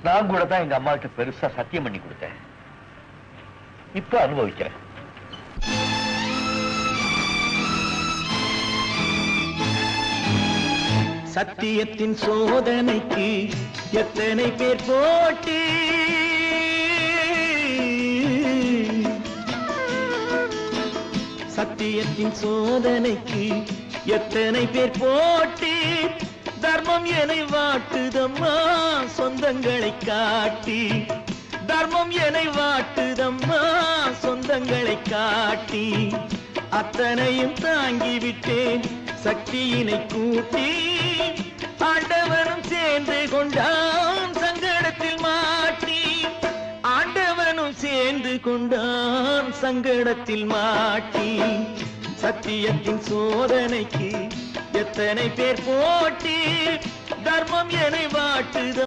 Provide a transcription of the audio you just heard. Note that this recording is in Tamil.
நான் கூட தான் எங்க அம்மாவுக்கு பெருசா சத்தியம் பண்ணி கொடுத்தேன். இப்ப அனுபவிக்கிறேன். சத்தியத்தின் சோதனைக்கு எத்தனை பேர் போட்டி, சத்தியத்தின் சோதனைக்கு எத்தனை பேர் போட்டி, தர்மம் என்னை வாட்டுதம்மா சொந்தங்களை காட்டி, தர்மம் என்னை வாட்டுதம்மா சொந்தங்களை காட்டி, அத்தனையும் தாங்கிவிட்டேன் சக்தியினை கூட்டி, ஆண்டவனும் சேர்ந்து கொண்டான் சங்கடத்தில் மாட்டி, ஆண்டவனும் சேர்ந்து கொண்டான் சங்கடத்தில் மாட்டி, சத்தியத்தின் சோதனைக்கு எத்தனை பேர் போட்டி, தர்மம் என்னை வாட்டுத